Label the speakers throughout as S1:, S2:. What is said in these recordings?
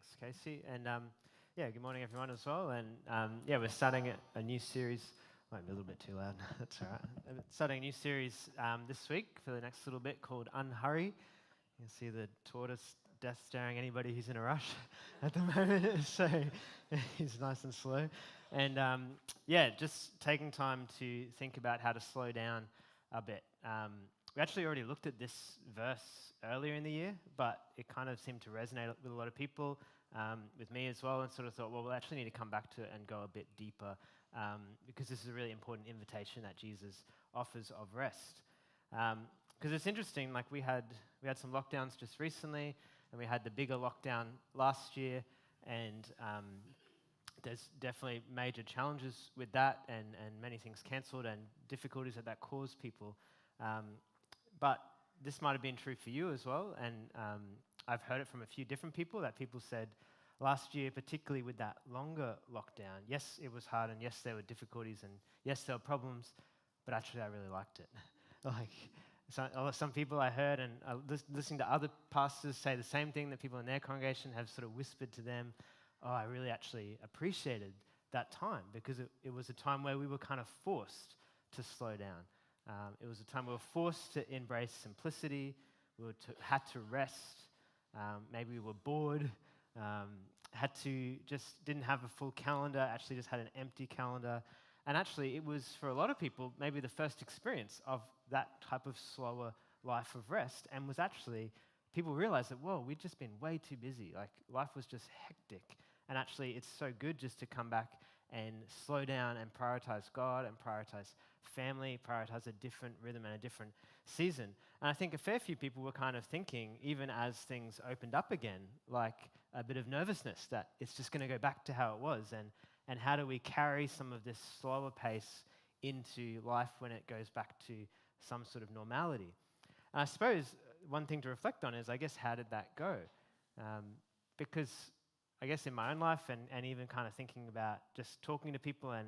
S1: Thanks, Casey. And good morning, everyone, as well. And we're starting a new series. Might be a little bit too loud. That's all right. Starting a new series this week for the next little bit called Unhurry. You can see the tortoise death staring anybody who's in a rush at the moment. So he's nice and slow. And just taking time to think about how to slow down a bit. We actually already looked at this verse earlier in the year, but it kind of seemed to resonate with a lot of people, with me as well, and sort of thought, well, we'll actually need to come back to it and go a bit deeper, because this is a really important invitation that Jesus offers of rest. Because it's interesting, like we had some lockdowns just recently, and we had the bigger lockdown last year, and there's definitely major challenges with that, and many things cancelled, and difficulties that caused people. But this might have been true for you as well, and I've heard it from a few different people, that people said last year, particularly with that longer lockdown, yes, it was hard, and yes, there were difficulties, and yes, there were problems, but actually I really liked it. Some people I heard, and listening to other pastors say the same thing, that people in their congregation have sort of whispered to them, oh, I really actually appreciated that time, because it was a time where we were kind of forced to slow down. It was a time we were forced to embrace simplicity, had to rest, maybe we were bored, didn't have a full calendar, actually just had an empty calendar. And actually it was, for a lot of people, maybe the first experience of that type of slower life of rest, and was actually, people realized that, whoa, we'd just been way too busy, like life was just hectic. And actually it's so good just to come back and slow down and prioritize God and prioritize family, prioritize a different rhythm and a different season. And I think a fair few people were kind of thinking, even as things opened up again, like a bit of nervousness that it's just going to go back to how it was, and how do we carry some of this slower pace into life when it goes back to some sort of normality. And I suppose one thing to reflect on is, I guess, how did that go? Because I guess in my own life, and even kind of thinking about just talking to people and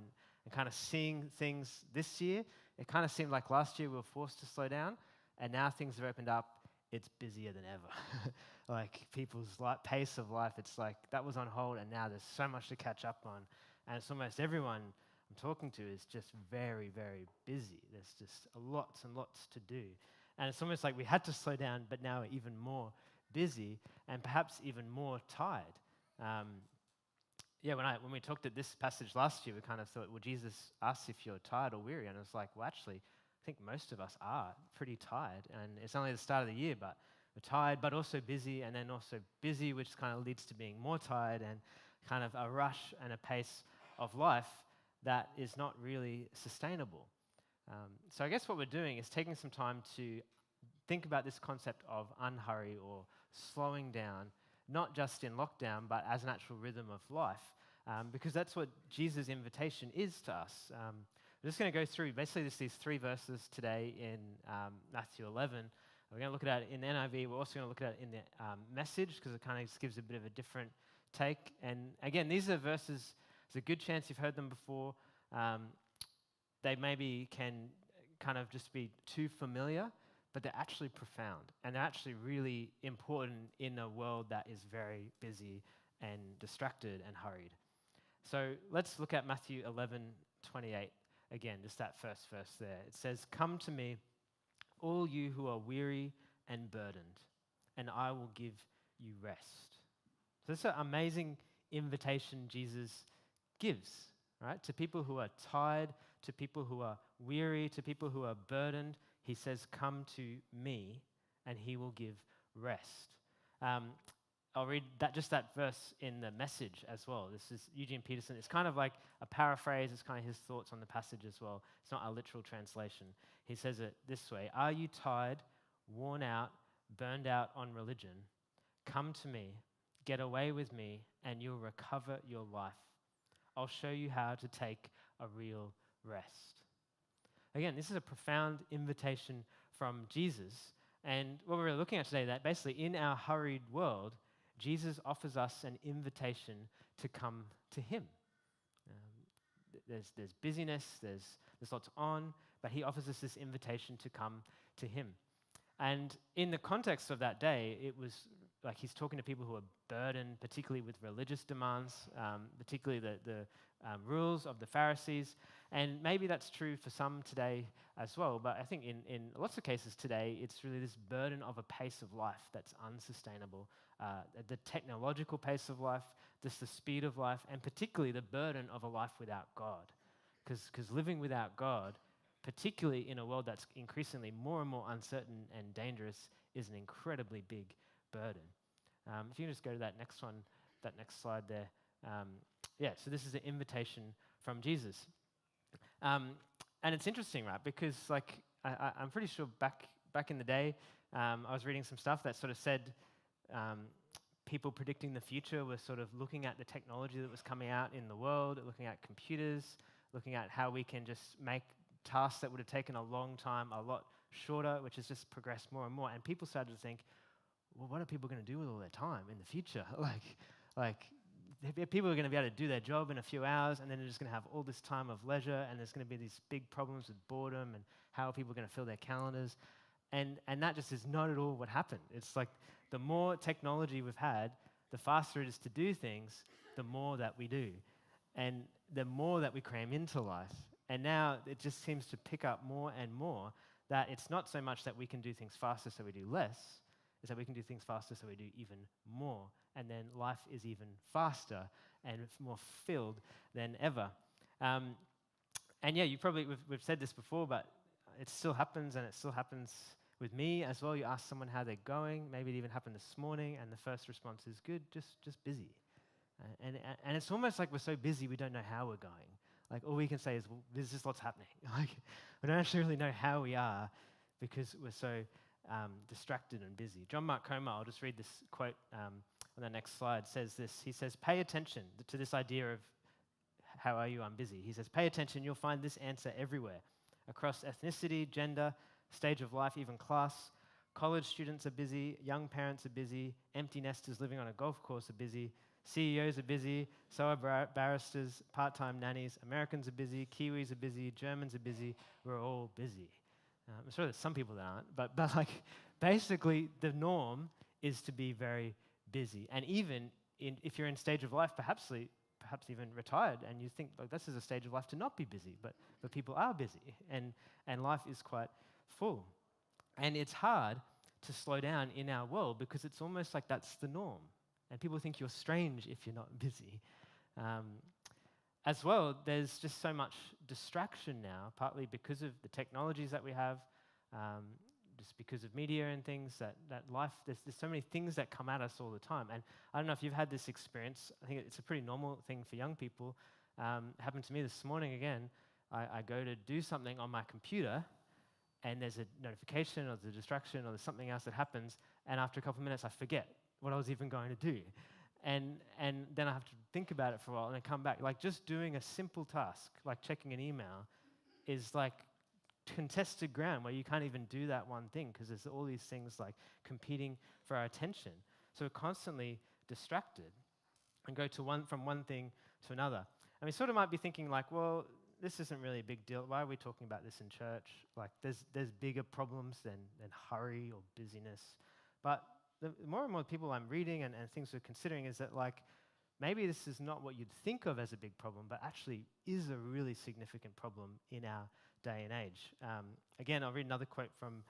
S1: kind of seeing things this year, it kind of seemed like last year we were forced to slow down, and now things have opened up, it's busier than ever. Like people's pace of life, it's like that was on hold, and now there's so much to catch up on. And it's almost everyone I'm talking to is just very, very busy. There's just lots and lots to do. And it's almost like we had to slow down, but now we're even more busy and perhaps even more tired. When we talked at this passage last year, we kind of thought, well, Jesus asks if you're tired or weary, and it was like, well, actually, I think most of us are pretty tired, and it's only the start of the year, but we're tired, but also busy, and then also busy, which kind of leads to being more tired, and kind of a rush and a pace of life that is not really sustainable. So I guess what we're doing is taking some time to think about this concept of unhurry, or slowing down, not just in lockdown, but as an actual rhythm of life, because that's what Jesus' invitation is to us. I'm just going to go through basically these three verses today in Matthew 11. We're going to look at it in the NIV. We're also going to look at it in the Message, because it kind of just gives a bit of a different take. And again, these are verses, there's a good chance you've heard them before. They maybe can kind of just be too familiar, but they're actually profound, and they're actually really important in a world that is very busy and distracted and hurried. So let's look at Matthew 11:28 again, just that first verse there. It says, "Come to me, all you who are weary and burdened, and I will give you rest." So this is an amazing invitation Jesus gives, right? To people who are tired, to people who are weary, to people who are burdened. He says, come to me, and he will give rest. I'll read that verse in the Message as well. This is Eugene Peterson. It's kind of like a paraphrase. It's kind of his thoughts on the passage as well. It's not a literal translation. He says it this way: "Are you tired, worn out, burned out on religion? Come to me, get away with me, and you'll recover your life. I'll show you how to take a real rest." Again, this is a profound invitation from Jesus. And what we're looking at today, that basically in our hurried world, Jesus offers us an invitation to come to him. There's busyness, there's lots on, but he offers us this invitation to come to him. And in the context of that day, it was like he's talking to people who are burdened, particularly with religious demands, particularly the rules of the Pharisees. And maybe that's true for some today as well, but I think in lots of cases today, it's really this burden of a pace of life that's unsustainable. The technological pace of life, just the speed of life, and particularly the burden of a life without God. Because living without God, particularly in a world that's increasingly more and more uncertain and dangerous, is an incredibly big burden. If you can just go to that next one, that next slide there. So this is an invitation from Jesus. And it's interesting, right? Because I'm pretty sure back in the day, I was reading some stuff that sort of said people predicting the future were sort of looking at the technology that was coming out in the world, looking at computers, looking at how we can just make tasks that would have taken a long time a lot shorter, which has just progressed more and more. And people started to think, well, what are people going to do with all their time in the future? People are going to be able to do their job in a few hours, and then they're just going to have all this time of leisure, and there's going to be these big problems with boredom, and how are people going to fill their calendars? And that just is not at all what happened. It's like the more technology we've had, the faster it is to do things, the more that we do. And the more that we cram into life. And now it just seems to pick up more and more that it's not so much that we can do things faster so we do less, is that we can do things faster so we do even more. And then life is even faster and more filled than ever. We've said this before, but it still happens, and it still happens with me as well. You ask someone how they're going, maybe it even happened this morning, and the first response is good, just busy. And it's almost like we're so busy we don't know how we're going. Like all we can say is, well, there's just lots happening. Like we don't actually really know how we are because we're so distracted and busy. John Mark Comer, I'll just read this quote on the next slide, says this. He says, pay attention to this idea of how are you, I'm busy. He says, pay attention, you'll find this answer everywhere. Across ethnicity, gender, stage of life, even class. College students are busy, young parents are busy, empty nesters living on a golf course are busy, CEOs are busy, so are barristers, part-time nannies, Americans are busy, Kiwis are busy, Germans are busy, we're all busy. I'm sure there's some people that aren't, but basically the norm is to be very busy. And even if you're in a stage of life, perhaps even retired, and you think this is a stage of life to not be busy, but people are busy, and life is quite full. And it's hard to slow down in our world because it's almost like that's the norm. And people think you're strange if you're not busy. As well, there's just so much distraction now, partly because of the technologies that we have, just because of media and things, that life, there's so many things that come at us all the time. And I don't know if you've had this experience. I think it's a pretty normal thing for young people. It happened to me this morning again. I go to do something on my computer, and there's a notification or there's a distraction or there's something else that happens, and after a couple of minutes I forget what I was even going to do. And then I have to think about it for a while and then come back. Like just doing a simple task, like checking an email, is like contested ground where you can't even do that one thing because there's all these things like competing for our attention. So we're constantly distracted and go from one thing to another. And we sort of might be thinking like, well, this isn't really a big deal. Why are we talking about this in church? Like there's bigger problems than hurry or busyness. But the more and more people I'm reading and things we're considering is that like maybe this is not what you'd think of as a big problem, but actually is a really significant problem in our day and age. Again, I'll read another quote from,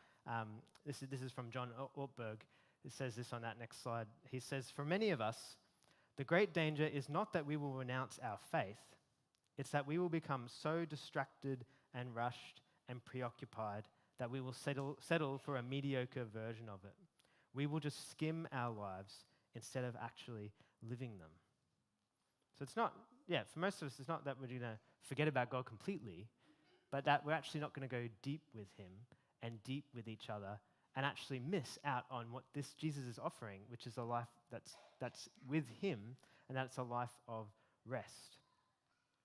S1: this is from John Ortberg. It says this on that next slide. He says, for many of us, the great danger is not that we will renounce our faith, it's that we will become so distracted and rushed and preoccupied that we will settle for a mediocre version of it. We will just skim our lives instead of actually living them. So it's not, for most of us, it's not that we're going to forget about God completely, but that we're actually not going to go deep with Him and deep with each other and actually miss out on what this Jesus is offering, which is a life that's with Him, and that's a life of rest.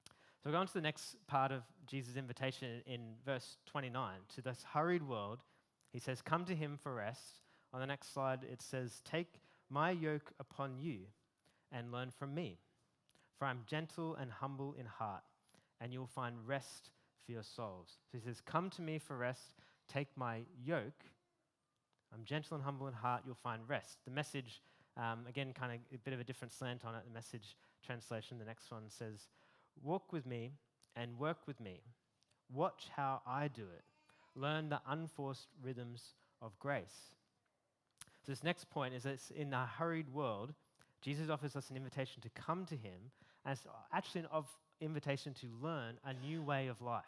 S1: So we'll go on to the next part of Jesus' invitation in verse 29. To this hurried world, He says, come to Him for rest. On the next slide, it says, take my yoke upon you and learn from me, for I'm gentle and humble in heart, and you'll find rest for your souls. So He says, come to me for rest, take my yoke. I'm gentle and humble in heart, you'll find rest. The Message Again, kind of a bit of a different slant on it. The Message translation, the next one says, "Walk with me and work with me. Watch how I do it. Learn the unforced rhythms of grace." So this next point is that in a hurried world, Jesus offers us an invitation to come to him, and it's actually an invitation to learn a new way of life.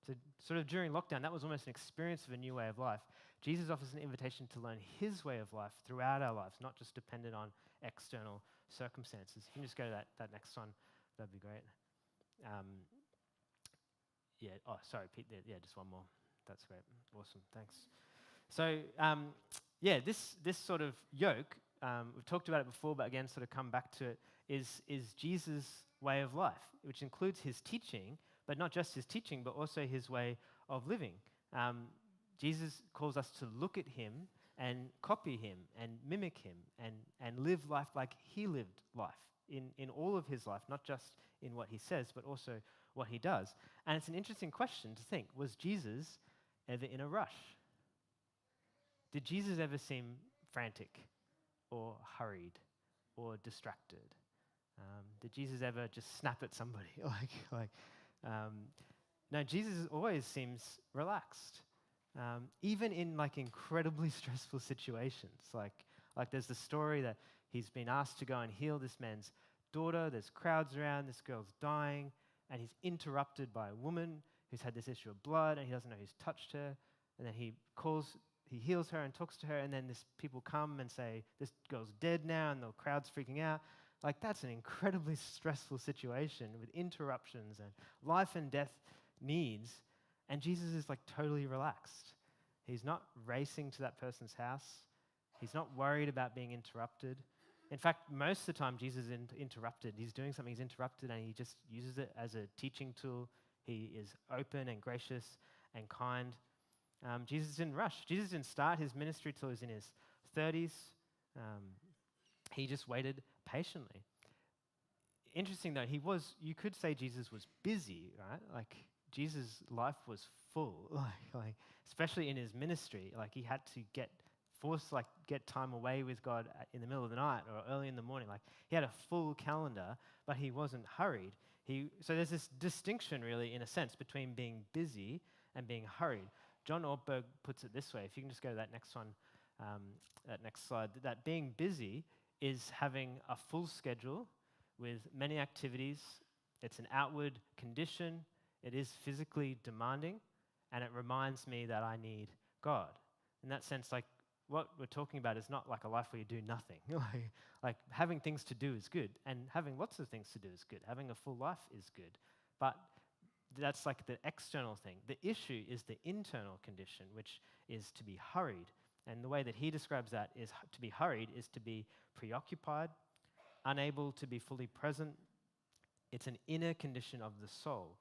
S1: So sort of during lockdown, that was almost an experience of a new way of life. Jesus offers an invitation to learn his way of life throughout our lives, not just dependent on external circumstances. You can just go to that next one. That'd be great. Sorry, Pete. Just one more. That's great. Awesome. Thanks. So, this sort of yoke, we've talked about it before, but again, sort of come back to it, is Jesus' way of life, which includes his teaching, but not just his teaching, but also his way of living. Jesus calls us to look at him and copy him and mimic him and live life like he lived life in all of his life, not just in what he says, but also what he does. And it's an interesting question to think, was Jesus ever in a rush? Did Jesus ever seem frantic or hurried or distracted? Did Jesus ever just snap at somebody? No, Jesus always seems relaxed, even in incredibly stressful situations. Like there's the story that he's been asked to go and heal this man's daughter. There's crowds around. This girl's dying, and he's interrupted by a woman who's had this issue of blood, and he doesn't know who's touched her. And then he heals her and talks to her, and then people come and say, this girl's dead now, and the crowd's freaking out. That's an incredibly stressful situation with interruptions and life and death needs, and Jesus is totally relaxed. He's not racing to that person's house. He's not worried about being interrupted. In fact, most of the time Jesus is interrupted. He's doing something, he's interrupted, and he just uses it as a teaching tool. He is open and gracious and kind. Jesus didn't rush. Jesus didn't start his ministry till he was in his 30s. He just waited patiently. Interesting though, you could say Jesus was busy, right? Jesus' life was full, especially in his ministry. He had to get time away with God in the middle of the night or early in the morning. He had a full calendar, but he wasn't hurried. So there's this distinction really, in a sense, between being busy and being hurried. John Ortberg puts it this way, if you can just go to that next one, that next slide, that being busy is having a full schedule with many activities. It's an outward condition. It is physically demanding, and it reminds me that I need God. In that sense, what we're talking about is not a life where you do nothing. Having things to do is good, and having lots of things to do is good. Having a full life is good. But that's the external thing. The issue is the internal condition, which is to be hurried. And the way that he describes that is to be hurried is to be preoccupied, unable to be fully present. It's an inner condition of the soul.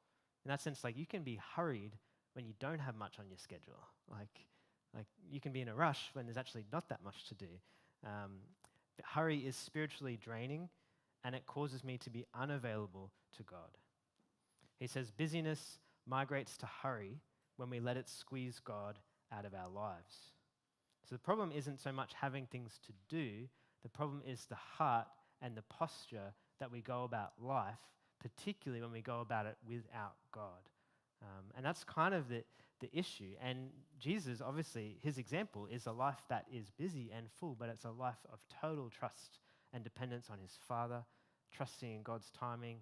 S1: In that sense, you can be hurried when you don't have much on your schedule. You can be in a rush when there's actually not that much to do. Hurry is spiritually draining, and it causes me to be unavailable to God. He says, busyness migrates to hurry when we let it squeeze God out of our lives. So the problem isn't so much having things to do, the problem is the heart and the posture that we go about life, particularly when we go about it without God. And that's kind of the issue. And Jesus, obviously, his example is a life that is busy and full, but it's a life of total trust and dependence on his Father, trusting in God's timing,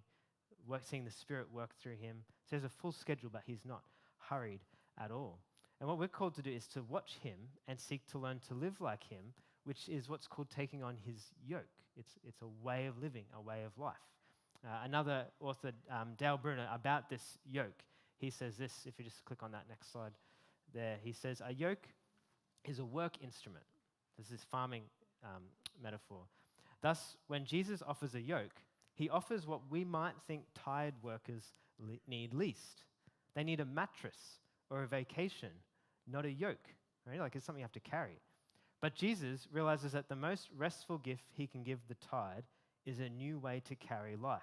S1: seeing the Spirit work through him. So he has a full schedule, but he's not hurried at all. And what we're called to do is to watch him and seek to learn to live like him, which is what's called taking on his yoke. It's a way of living, a way of life. Another author, Dale Bruner, about this yoke, he says this, if you just click on that next slide there, he says, a yoke is a work instrument. This is farming metaphor. Thus, when Jesus offers a yoke, he offers what we might think tired workers need least. They need a mattress or a vacation, not a yoke, right? It's something you have to carry. But Jesus realizes that the most restful gift he can give the tired is a new way to carry life,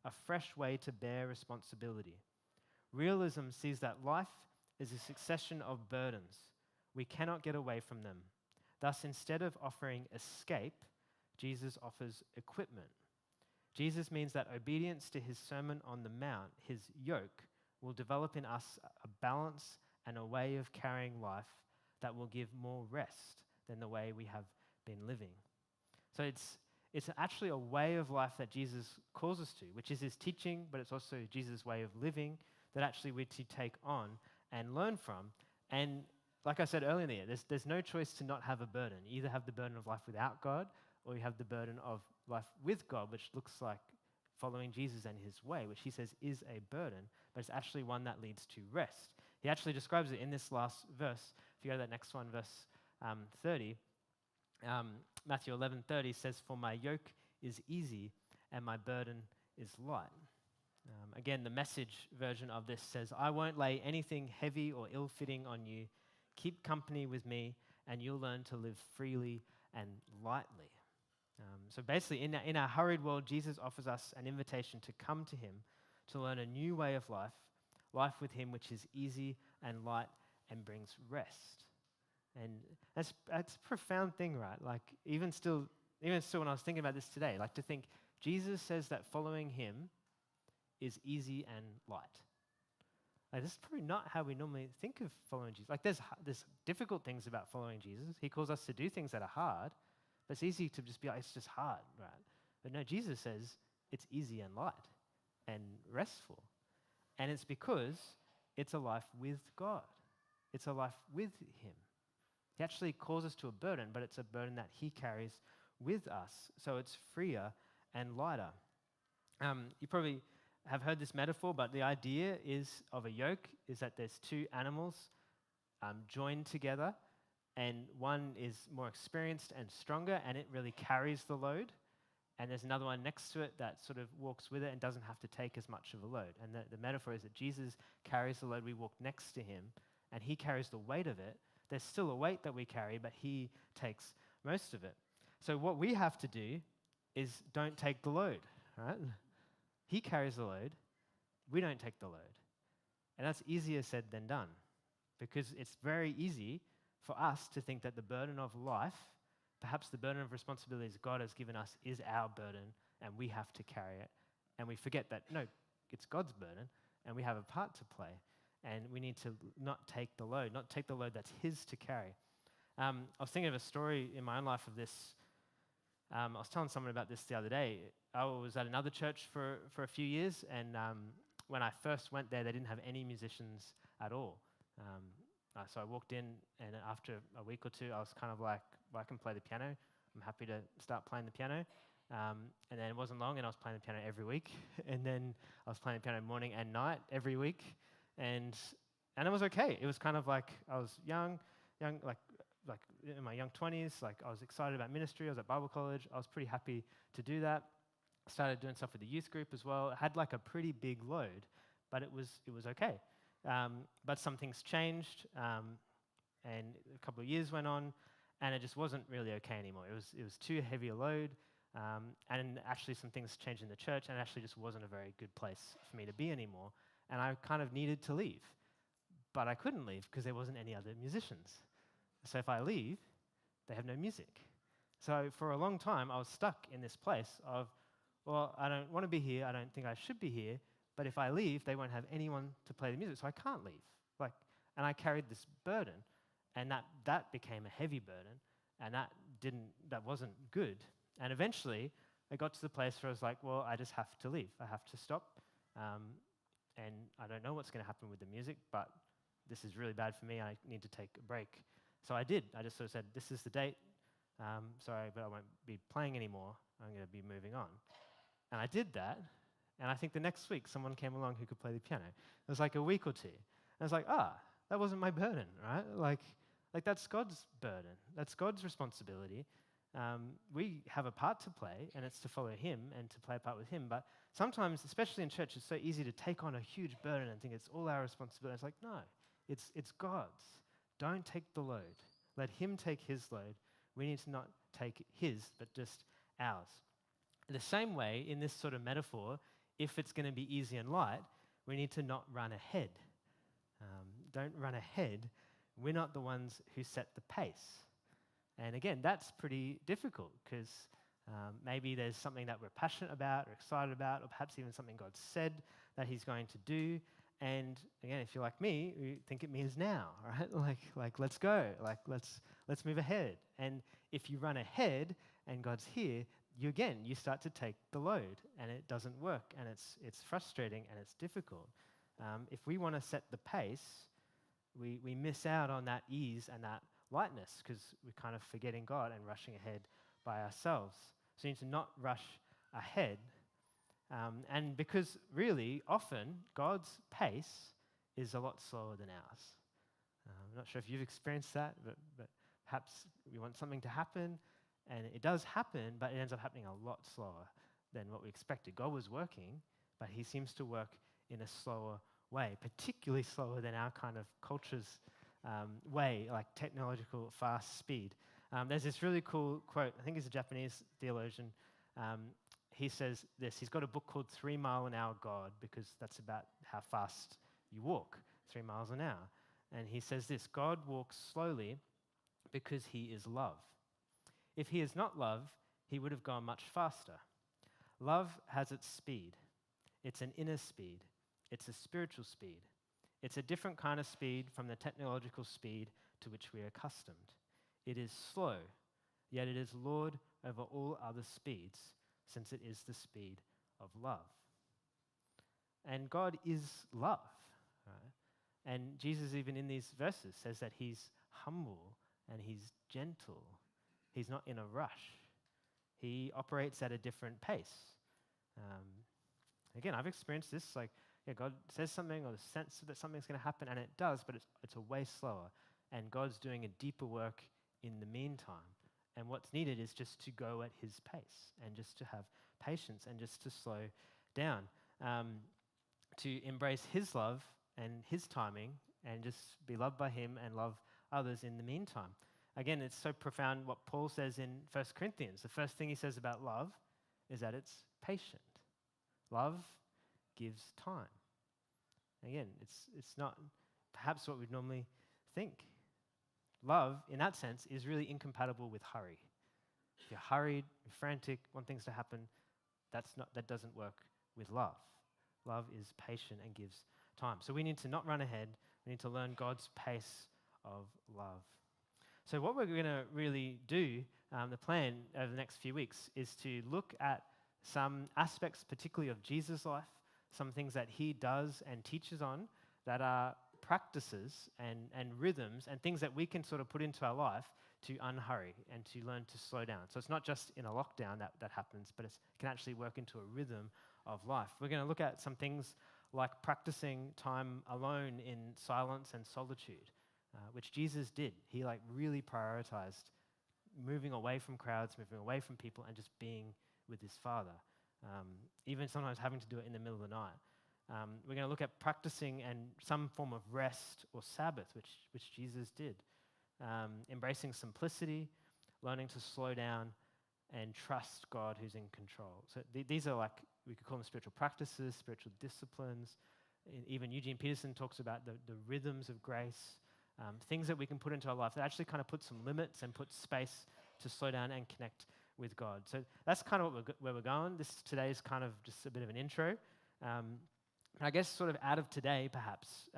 S1: a fresh way to bear responsibility. Realism sees that life is a succession of burdens. We cannot get away from them. Thus, instead of offering escape, Jesus offers equipment. Jesus means that obedience to his Sermon on the Mount, his yoke, will develop in us a balance and a way of carrying life that will give more rest than the way we have been living. So it's actually a way of life that Jesus calls us to, which is his teaching, but it's also Jesus' way of living that actually we're to take on and learn from. And like I said earlier in the year, there's no choice to not have a burden. You either have the burden of life without God, or you have the burden of life with God, which looks like following Jesus and his way, which he says is a burden, but it's actually one that leads to rest. He actually describes it in this last verse. If you go to that next one, verse 30, Matthew 11:30 says, "For my yoke is easy and my burden is light." Again, the Message version of this says, "I won't lay anything heavy or ill-fitting on you. Keep company with me and you'll learn to live freely and lightly." So basically, in our hurried world, Jesus offers us an invitation to come to him, to learn a new way of life with him, which is easy and light and brings rest. And that's a profound thing, right? Like, even still when I was thinking about this today, like to think Jesus says that following him is easy and light. Like, this is probably not how we normally think of following Jesus. Like, there's difficult things about following Jesus. He calls us to do things that are hard, but it's easy to just be like, it's just hard, right? But no, Jesus says it's easy and light and restful. And it's because it's a life with God. It's a life with him. He actually calls us to a burden, but it's a burden that he carries with us. So it's freer and lighter. You probably have heard this metaphor, but the idea of a yoke is that there's two animals joined together, and one is more experienced and stronger, and it really carries the load. And there's another one next to it that sort of walks with it and doesn't have to take as much of a load. And the metaphor is that Jesus carries the load. We walk next to him, and he carries the weight of it. There's still a weight that we carry, but he takes most of it. So what we have to do is don't take the load, right? He carries the load. We don't take the load. And that's easier said than done, because it's very easy for us to think that the burden of life, perhaps the burden of responsibilities God has given us, is our burden and we have to carry it. And we forget that, no, it's God's burden and we have a part to play. And we need to not take the load that's his to carry. I was thinking of a story in my own life of this. I was telling someone about this the other day. I was at another church for a few years, and when I first went there, they didn't have any musicians at all. So I walked in, and after a week or two, I was kind of like, well, I can play the piano. I'm happy to start playing the piano. And then it wasn't long, and I was playing the piano every week. And then I was playing the piano morning and night every week. And it was okay. It was kind of like I was young, like in my young 20s. Like, I was excited about ministry. I was at Bible college. I was pretty happy to do that. I started doing stuff with the youth group as well. It had like a pretty big load, but it was okay. But some things changed, and a couple of years went on, and it just wasn't really okay anymore. It was too heavy a load, and actually some things changed in the church, and it actually just wasn't a very good place for me to be anymore. And I kind of needed to leave, but I couldn't leave because there wasn't any other musicians. So if I leave, they have no music. So for a long time, I was stuck in this place of, well, I don't want to be here. I don't think I should be here. But if I leave, they won't have anyone to play the music, so I can't leave. And I carried this burden, and that became a heavy burden, and that wasn't good. And eventually, I got to the place where I was like, well, I just have to leave. I have to stop, and I don't know what's going to happen with the music, but this is really bad for me. I need to take a break. So I did. I just sort of said, this is the date. Sorry, but I won't be playing anymore. I'm going to be moving on. And I did that. And I think the next week, someone came along who could play the piano. It was like a week or two. And I was like, that wasn't my burden, right? Like that's God's burden. That's God's responsibility. We have a part to play, and it's to follow him and to play a part with him. But sometimes, especially in church, it's so easy to take on a huge burden and think it's all our responsibility. It's like, no, it's God's. Don't take the load. Let him take his load. We need to not take his, but just ours. The same way, in this sort of metaphor, if it's going to be easy and light, we need to not run ahead. Don't run ahead. We're not the ones who set the pace. And again, that's pretty difficult because Maybe there's something that we're passionate about or excited about, or perhaps even something God said that he's going to do. And again, if you're like me, you think it means now, right? Like let's go, let's move ahead. And if you run ahead and God's here, you start to take the load, and it doesn't work, and it's frustrating and it's difficult. If we want to set the pace, we miss out on that ease and that lightness because we're kind of forgetting God and rushing ahead by ourselves. So you need to not rush ahead. And because really, often, God's pace is a lot slower than ours. I'm not sure if you've experienced that, but perhaps we want something to happen, and it does happen, but it ends up happening a lot slower than what we expected. God was working, but he seems to work in a slower way, particularly slower than our kind of culture's way, like technological fast speed. There's this really cool quote. I think he's a Japanese theologian. He says this. He's got a book called 3 Mile an Hour God, because that's about how fast you walk, 3 miles an hour. And he says this: God walks slowly because he is love. If he is not love, he would have gone much faster. Love has its speed. It's an inner speed. It's a spiritual speed. It's a different kind of speed from the technological speed to which we are accustomed. It is slow, yet it is Lord over all other speeds, since it is the speed of love. And God is love. Right? And Jesus, even in these verses, says that he's humble and he's gentle. He's not in a rush. He operates at a different pace. Again, I've experienced this, God says something, or the sense that something's going to happen, and it does, but it's a way slower. And God's doing a deeper work in the meantime. And what's needed is just to go at his pace, and just to have patience, and just to slow down, to embrace his love and his timing, and just be loved by him and love others in the meantime. Again, it's so profound what Paul says in 1 Corinthians. The first thing he says about love is that it's patient. Love gives time. Again, it's not perhaps what we'd normally think. Love, in that sense, is really incompatible with hurry. If you're hurried, you're frantic, want things to happen, that doesn't work with love. Love is patient and gives time. So we need to not run ahead. We need to learn God's pace of love. So what we're going to really do, the plan over the next few weeks, is to look at some aspects, particularly of Jesus' life, some things that he does and teaches on that are practices and rhythms and things that we can sort of put into our life to unhurry and to learn to slow down. So it's not just in a lockdown that happens, but it can actually work into a rhythm of life. We're going to look at some things like practicing time alone in silence and solitude, which Jesus did. He really prioritized moving away from crowds, moving away from people, and just being with his Father. Even sometimes having to do it in the middle of the night. We're going to look at practicing and some form of rest or Sabbath, which Jesus did. Embracing simplicity, learning to slow down, and trust God who's in control. So these are we could call them spiritual practices, spiritual disciplines. Even Eugene Peterson talks about the rhythms of grace, things that we can put into our life that actually kind of put some limits and put space to slow down and connect with God. So that's kind of where we're going. Today is kind of just a bit of an intro. I guess sort of out of today, perhaps,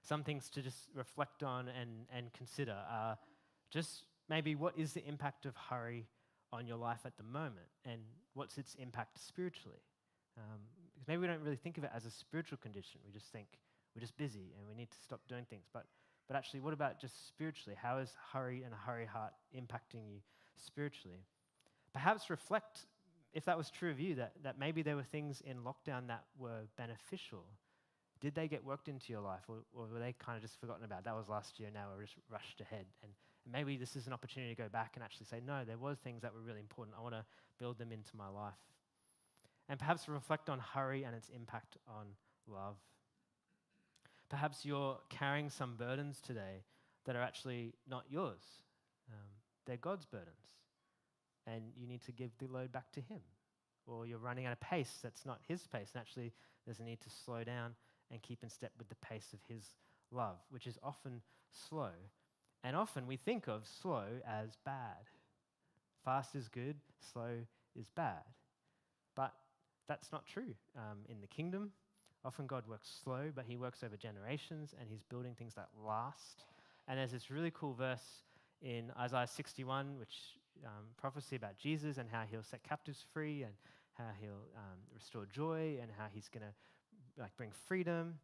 S1: some things to just reflect on and consider are just maybe what is the impact of hurry on your life at the moment, and what's its impact spiritually? Because maybe we don't really think of it as a spiritual condition. We just think we're just busy and we need to stop doing things. But actually, what about just spiritually? How is hurry and a hurry heart impacting you spiritually? Perhaps reflect, if that was true of you, that maybe there were things in lockdown that were beneficial. Did they get worked into your life, or were they kind of just forgotten about? That was last year, now we're just rushed ahead. And maybe this is an opportunity to go back and actually say, no, there was things that were really important. I want to build them into my life. And perhaps reflect on hurry and its impact on love. Perhaps you're carrying some burdens today that are actually not yours. They're God's burdens. And you need to give the load back to him. Or you're running at a pace that's not his pace, and actually there's a need to slow down and keep in step with the pace of his love, which is often slow. And often we think of slow as bad. fast is good, slow is bad. But that's not true. In the kingdom, often God works slow, but he works over generations, and he's building things that last. And there's this really cool verse in Isaiah 61, which prophecy about Jesus and how he'll set captives free and how he'll restore joy and how he's going to bring freedom.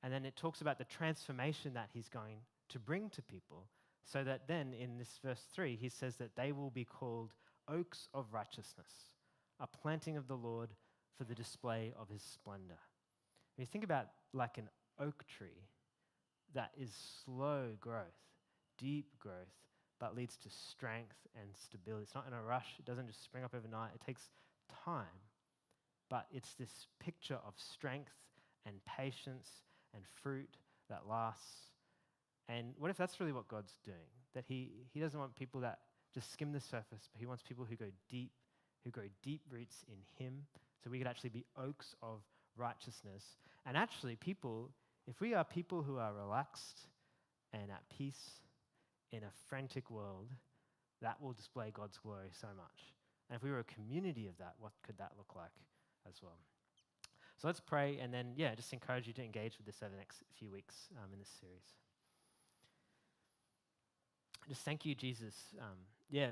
S1: And then it talks about the transformation that he's going to bring to people, so that then in this verse 3, he says that they will be called oaks of righteousness, a planting of the Lord for the display of his splendor. When you think about like an oak tree that is slow growth, deep growth, but leads to strength and stability. It's not in a rush. It doesn't just spring up overnight. It takes time. But it's this picture of strength and patience and fruit that lasts. And what if that's really what God's doing? That he doesn't want people that just skim the surface, but he wants people who grow deep roots in him, so we could actually be oaks of righteousness. And actually, if we are people who are relaxed and at peace in a frantic world, that will display God's glory so much. And if we were a community of that, what could that look like as well? So let's pray, and then, just encourage you to engage with this over the next few weeks in this series. Just thank you, Jesus,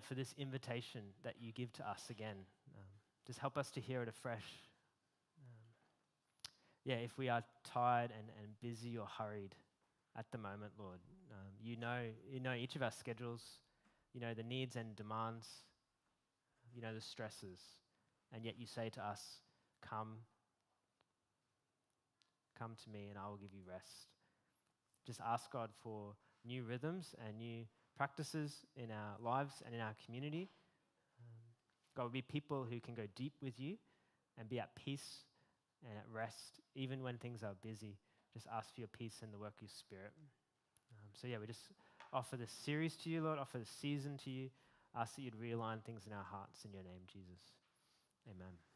S1: for this invitation that you give to us again. Just help us to hear it afresh. If we are tired and busy or hurried at the moment, Lord, you know each of our schedules, you know the needs and demands, you know the stresses, and yet you say to us, come to me and I will give you rest. Just ask God for new rhythms and new practices in our lives and in our community. God, will be people who can go deep with you and be at peace and at rest, even when things are busy. Just ask for your peace and the work of your Spirit. We just offer this series to you, Lord, offer this season to you. Ask that you'd realign things in our hearts in your name, Jesus. Amen.